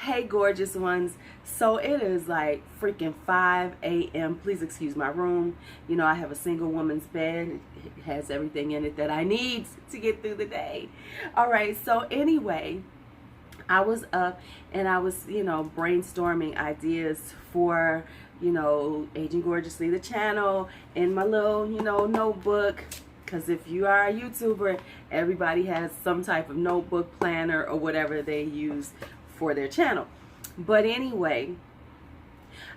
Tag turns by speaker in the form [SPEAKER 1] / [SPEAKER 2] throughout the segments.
[SPEAKER 1] Hey gorgeous ones. So it is like freaking 5 a.m. Please excuse my room. You know, I have a single woman's bed. It has everything in it that I need to get through the day. All right, so anyway, I was up and I was, brainstorming ideas for, Aging Gorgeously, the channel, in my little, notebook. Because if you are a YouTuber, everybody has some type of notebook, planner, or whatever they use for their channel. But anyway,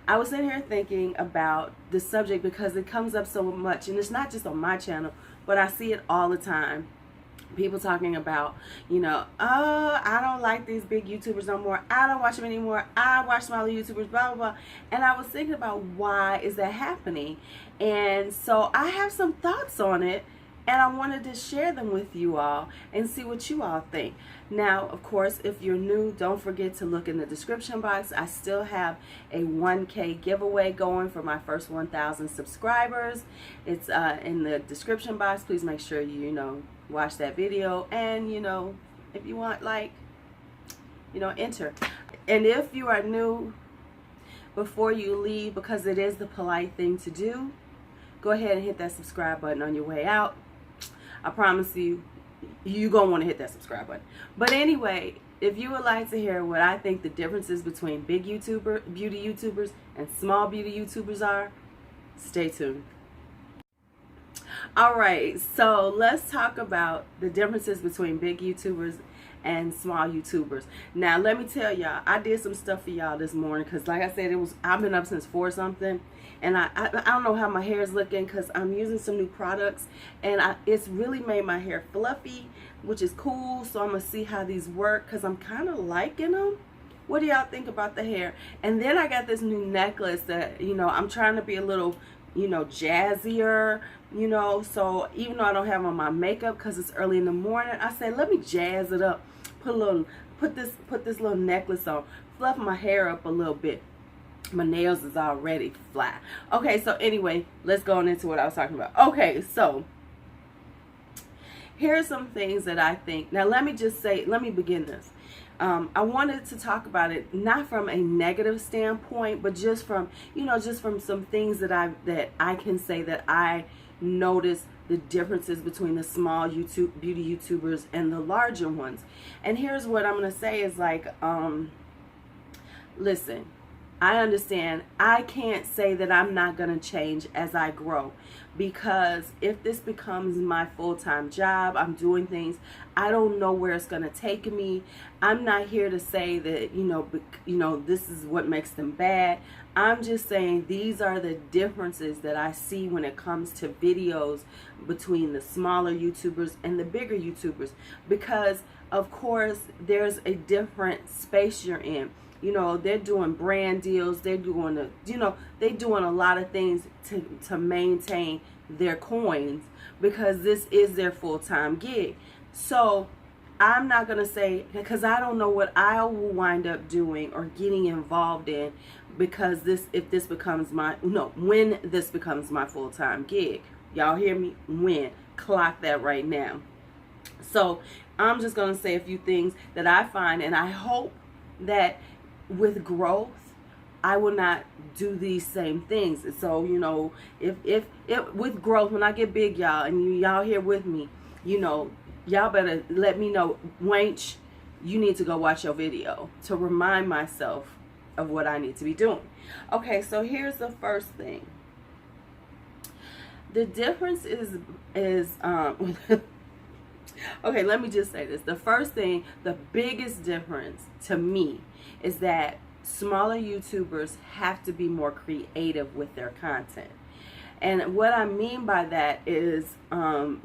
[SPEAKER 1] I was in here thinking about the subject because it comes up so much, and it's not just on my channel, but I see it all the time. People talking about, oh, I don't like these big YouTubers no more. I don't watch them anymore. I watch smaller YouTubers, blah, blah, blah. And I was thinking about why is that happening? And so I have some thoughts on it, and I wanted to share them with you all and see what you all think. Now, of course, if you're new, don't forget to look in the description box. I still have a 1K giveaway going for my first 1,000 subscribers. It's in the description box. Please make sure you, watch that video, and if you want, enter. And if you are new, before you leave, because it is the polite thing to do, go ahead and hit that subscribe button on your way out. I promise you, you're gonna want to hit that subscribe button. But anyway, if you would like to hear what I think the differences between big beauty YouTubers and small beauty YouTubers are, stay tuned. Alright, so let's talk about the differences between big YouTubers and small YouTubers. Now, let me tell y'all, I did some stuff for y'all this morning because, like I said, I've been up since 4 something, and I don't know how my hair is looking because I'm using some new products, and it's really made my hair fluffy, which is cool. So I'm gonna see how these work because I'm kind of liking them. What do y'all think about the hair? And then I got this new necklace that, I'm trying to be a little, jazzier, so even though I don't have on my makeup because it's early in the morning, I said, let me jazz it up, put this little necklace on, fluff my hair up a little bit. My nails is already fly. Okay, so anyway, let's go on into what I was talking about. Okay, so here are some things that I think. Now let me begin this. I wanted to talk about it not from a negative standpoint, but just from, just from some things that I can say that I notice the differences between the small beauty YouTubers and the larger ones. And here's what I'm going to say is listen, I understand. I can't say that I'm not going to change as I grow, because if this becomes my full-time job, I'm doing things, I don't know where it's going to take me. I'm not here to say that, this is what makes them bad. I'm just saying these are the differences that I see when it comes to videos between the smaller YouTubers and the bigger YouTubers, because of course there's a different space you're in. They're doing brand deals. They're doing they're doing a lot of things to maintain their coins, because this is their full-time gig. So I'm not going to say, because I don't know what I will wind up doing or getting involved in, because when this becomes my full-time gig. Y'all hear me? When? Clock that right now. So I'm just going to say a few things that I find, and I hope that with growth, I will not do these same things. So, if with growth, when I get big, y'all, and y'all here with me, y'all better let me know, wench, you need to go watch your video to remind myself of what I need to be doing. Okay, so here's the first thing. The difference is okay, let me just say this. The first thing, the biggest difference to me is that smaller YouTubers have to be more creative with their content. And what I mean by that is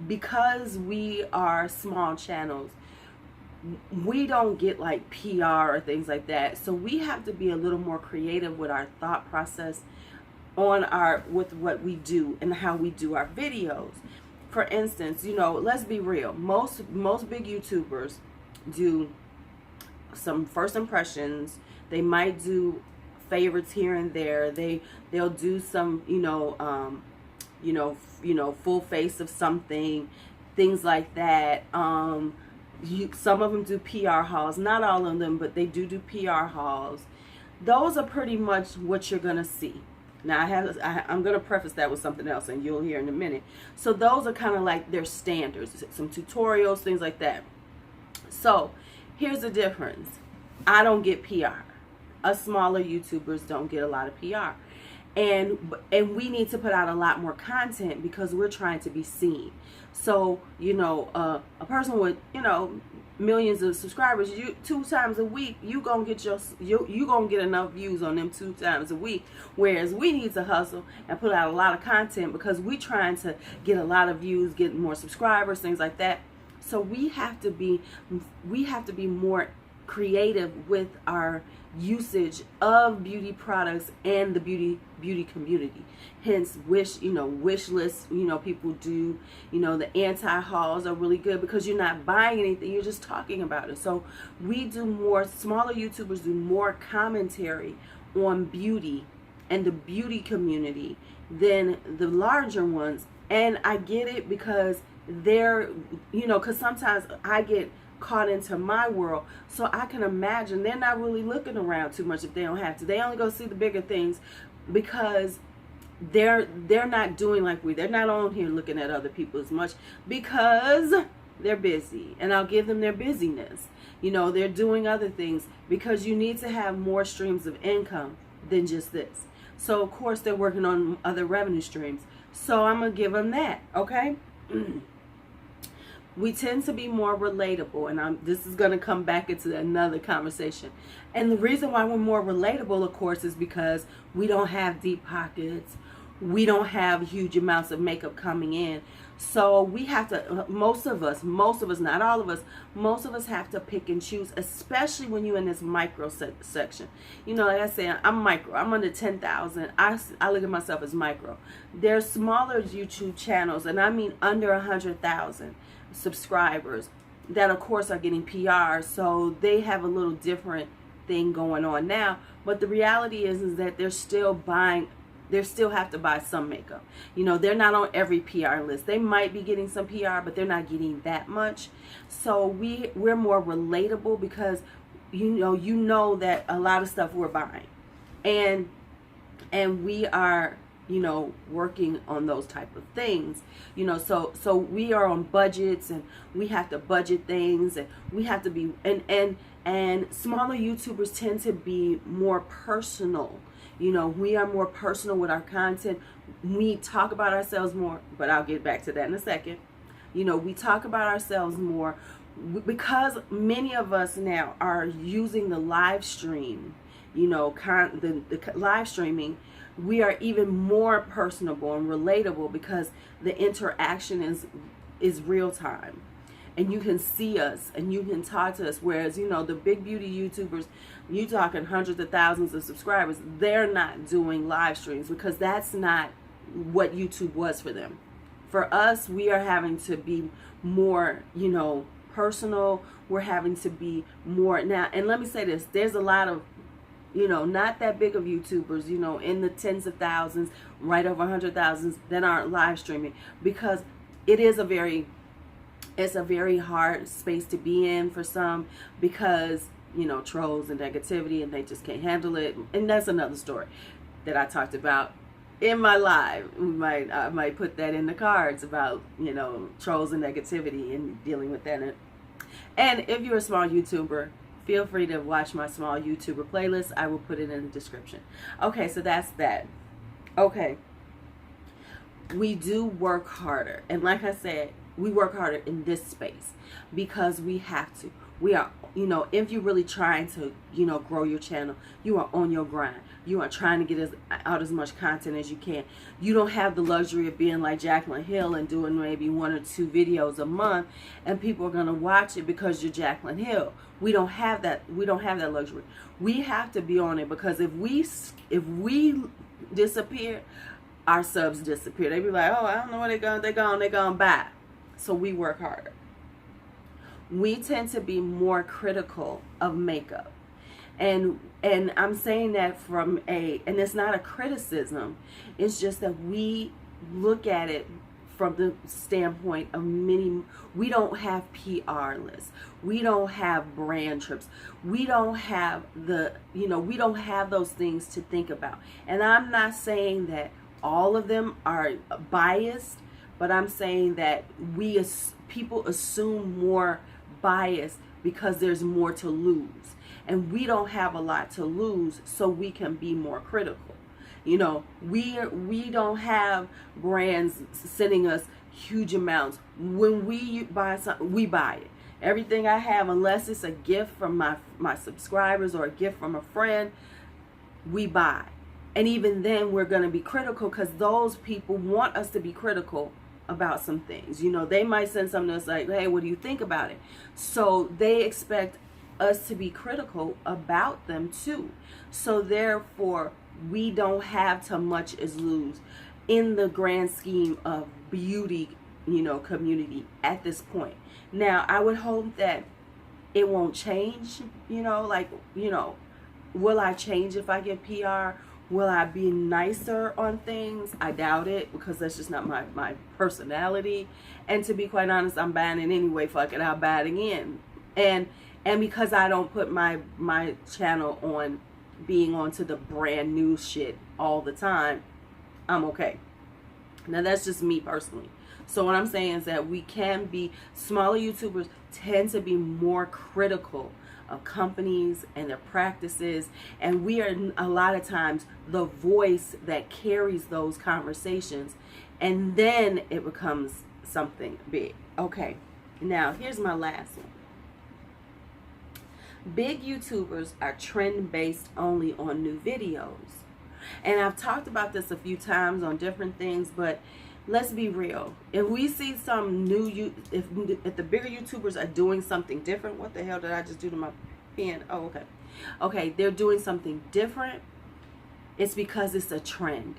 [SPEAKER 1] because we are small channels, we don't get like PR or things like that. So we have to be a little more creative with our thought process with what we do and how we do our videos. For instance, let's be real. Most big YouTubers do some first impressions. They might do favorites here and there. They'll do some, full face of something, things like that. Some of them do PR hauls, not all of them, but they do PR hauls. Those are pretty much what you're gonna see. Now I'm gonna preface that with something else, and you'll hear in a minute. So those are kind of like their standards, some tutorials, things like that. So here's the difference. I don't get PR. Us smaller YouTubers don't get a lot of PR. And we need to put out a lot more content because we're trying to be seen. So, a person with, millions of subscribers, you 2 times a week, you gonna get you gonna get enough views on them 2 times a week. Whereas we need to hustle and put out a lot of content because we trying to get a lot of views, get more subscribers, things like that. So we have to be more creative with our usage of beauty products and the beauty community. Hence wish lists, people do, the anti-hauls are really good because you're not buying anything, you're just talking about it. So we do more, smaller YouTubers do more commentary on beauty and the beauty community than the larger ones. And I get it because they're, because sometimes I get caught into my world, so I can imagine they're not really looking around too much if they don't have to. They only go see the bigger things because they're not doing like they're not on here looking at other people as much because they're busy, and I'll give them their busyness. They're doing other things because you need to have more streams of income than just this. So of course they're working on other revenue streams, so I'm gonna give them that. Okay. We tend to be more relatable, and this is going to come back into another conversation. And the reason why we're more relatable, of course, is because we don't have deep pockets. We don't have huge amounts of makeup coming in. So we have to, most of us, not all of us, most of us have to pick and choose, especially when you're in this micro section. Like I said, I'm micro. I'm under 10,000. I look at myself as micro. There's smaller YouTube channels, and I mean under 100,000 subscribers that of course are getting PR, so they have a little different thing going on now. But the reality is that they're still have to buy some makeup. They're not on every PR list. They might be getting some PR, but they're not getting that much. So we're more relatable because you know that a lot of stuff we're buying, and we are working on those type of things, so we are on budgets, and we have to budget things, and we have to be, and smaller YouTubers tend to be more personal. We are more personal with our content. We talk about ourselves more, but I'll get back to that in a second. We talk about ourselves more because many of us now are using the live stream, the live streaming. We are even more personable and relatable because the interaction is real time, and you can see us and you can talk to us. Whereas the big beauty YouTubers, you talking hundreds of thousands of subscribers, they're not doing live streams because that's not what YouTube was for them. For us, we are having to be more personal. We're having to be more now. And let me say this, there's a lot of not that big of YouTubers, in the tens of thousands, right over 100,000 that aren't live streaming, because it's a very hard space to be in for some, because trolls and negativity, and they just can't handle it. And that's another story that I talked about in my live. I might put that in the cards about trolls and negativity and dealing with that. And if you're a small YouTuber, feel free to watch my small YouTuber playlist. I will put it in the description. Okay, so that's that. Okay. We do work harder. And like I said, we work harder in this space because we have to. We are, if you're really trying to, grow your channel, you are on your grind. You are trying to get out as much content as you can. You don't have the luxury of being like Jaclyn Hill and doing maybe 1 or 2 videos a month, and people are going to watch it because you're Jaclyn Hill. We don't have that. We don't have that luxury. We have to be on it because if we disappear, our subs disappear. They be like, oh, I don't know where they're gone by. So we work harder. We tend to be more critical of makeup. And I'm saying that and it's not a criticism, it's just that we look at it from the standpoint of we don't have PR lists. We don't have brand trips. We don't have we don't have those things to think about. And I'm not saying that all of them are biased, but I'm saying that people assume more bias because there's more to lose. And we don't have a lot to lose, so we can be more critical. We don't have brands sending us huge amounts. When we buy something, we buy it. Everything I have, unless it's a gift from my subscribers or a gift from a friend, we buy. And even then, we're going to be critical because those people want us to be critical about some things. They might send something that's like, hey, what do you think about it? So they expect us to be critical about them too. So therefore, we don't have to much as lose in the grand scheme of beauty, community at this point. Now, I would hope that it won't change, will I change if I get PR? Will I be nicer on things? I doubt it, because that's just not my personality. And to be quite honest, I'm buying it anyway. Fuck it, I'll buy it again. And because I don't put my channel on being onto the brand new shit all the time, I'm okay. Now, that's just me personally. So what I'm saying is that smaller YouTubers tend to be more critical of companies and their practices, and we are a lot of times the voice that carries those conversations, and then it becomes something big. Okay, now here's my last one. Big YouTubers are trend based only on new videos. And I've talked about this a few times on different things, but let's be real. If we see some if the bigger YouTubers are doing something different, what the hell did I just do to my pen? Oh, okay. Okay, they're doing something different. It's because it's a trend.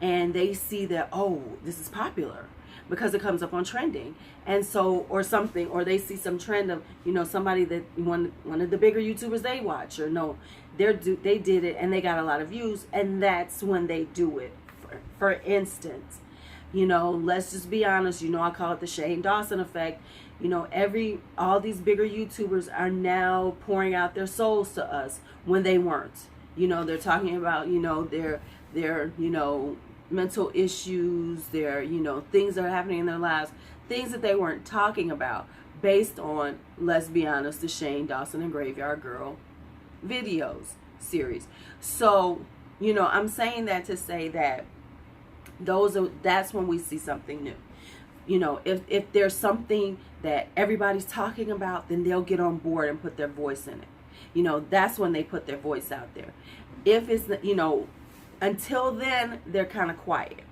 [SPEAKER 1] And they see that, oh, this is popular, because it comes up on trending. And so, or something, or they see some trend of, somebody that one of the bigger YouTubers they watch, or no, they did it and they got a lot of views, and that's when they do it. For instance, let's just be honest, I call it the Shane Dawson effect. All these bigger YouTubers are now pouring out their souls to us when they weren't. They're talking about, their mental issues, their, things that are happening in their lives, things that they weren't talking about, based on, let's be honest, the Shane Dawson and Graveyard Girl videos series. So, I'm saying that to say that that's when we see something new. If there's something that everybody's talking about, then they'll get on board and put their voice in it. That's when they put their voice out there. If it's, until then, they're kind of quiet.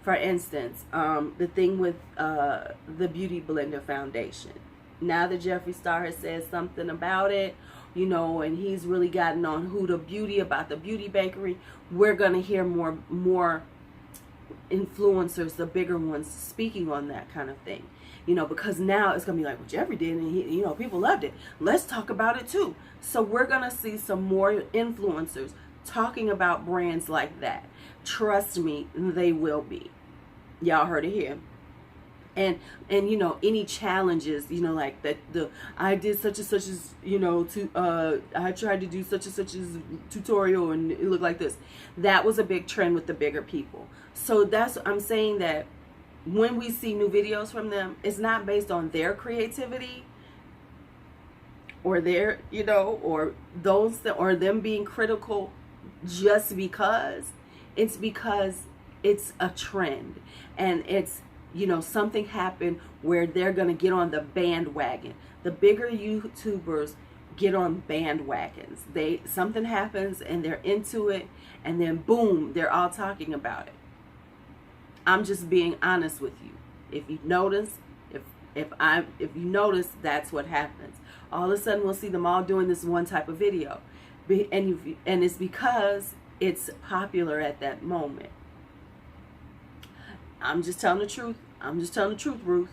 [SPEAKER 1] For instance, the thing with the Beauty Blender Foundation. Now that Jeffree Star has said something about it, and he's really gotten on Huda Beauty about the beauty bakery, we're going to hear more influencers, the bigger ones, speaking on that kind of thing. Because now it's going to be like, well, Jeffree did, and people loved it. Let's talk about it too. So we're going to see some more influencers talking about brands like that. Trust me, they will be. Y'all heard it here. And any challenges, like that, I did such and such as, I tried to do such and such as tutorial and it looked like this. That was a big trend with the bigger people. So I'm saying that when we see new videos from them, it's not based on their creativity or their, or them being critical just because. It's because it's a trend, and it's, something happened where they're going to get on the bandwagon. The bigger YouTubers get on bandwagons. Something happens and they're into it, and then boom, they're all talking about it. I'm just being honest with you. If you notice, if you notice, that's what happens. All of a sudden, we'll see them all doing this one type of video, and it's because it's popular at that moment. I'm just telling the truth. Ruth.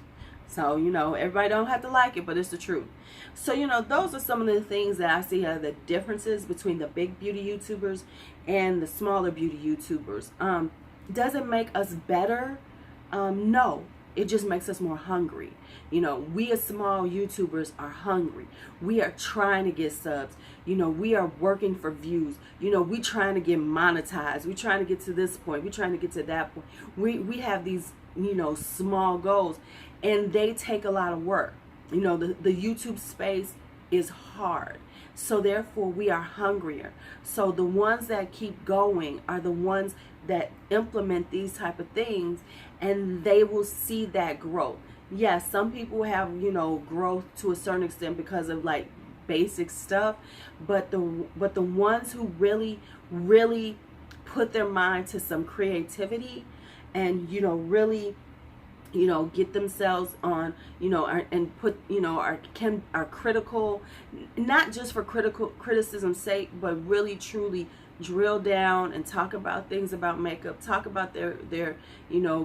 [SPEAKER 1] So, everybody don't have to like it, but it's the truth. So, those are some of the things that I see are the differences between the big beauty YouTubers and the smaller beauty YouTubers. Does it make us better? No, it just makes us more hungry. We as small YouTubers are hungry. We are trying to get subs. We are working for views. We trying to get monetized. We trying to get to this point. We trying to get to that point. We have these, small goals, and they take a lot of work. The YouTube space is hard. So therefore we are hungrier. So the ones that keep going are the ones that implement these type of things, and they will see that growth. Yes, some people have, growth to a certain extent because of like basic stuff, but the ones who really put their mind to some creativity and really get themselves on, and put, are critical, not just for criticism's sake, but really truly drill down and talk about things about makeup, talk about their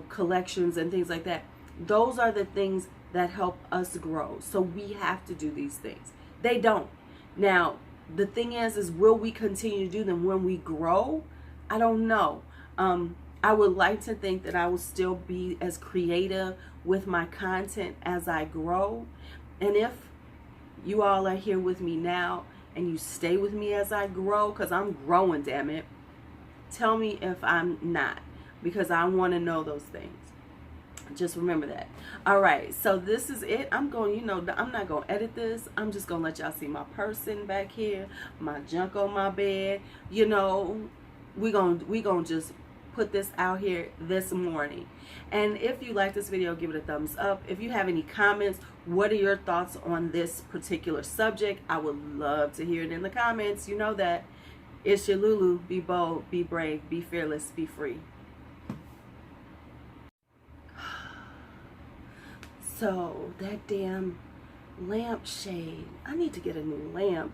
[SPEAKER 1] collections and things like that. Those are the things that help us grow. So we have to do these things. They don't. Now, the thing is will we continue to do them when we grow? I don't know. I would like to think that I will still be as creative with my content as I grow. And if you all are here with me now and you stay with me as I grow, because I'm growing, damn it, tell me if I'm not, because I want to know those things. Just remember that. All right, so this is it. I'm going, I'm not going to edit this. I'm just going to let y'all see my person back here, my junk on my bed. We going to just put this out here this morning. And if you like this video, give it a thumbs up. If you have any comments, what are your thoughts on this particular subject? I would love to hear it in the comments. You know that. It's your LuuLuu. Be bold, be brave, be fearless, be free. So that damn lampshade, I need to get a new lamp.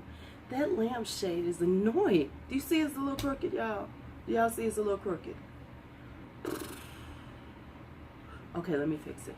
[SPEAKER 1] That lampshade is annoying. Do you see it's a little crooked, y'all? Do y'all see it's a little crooked? Okay, let me fix it.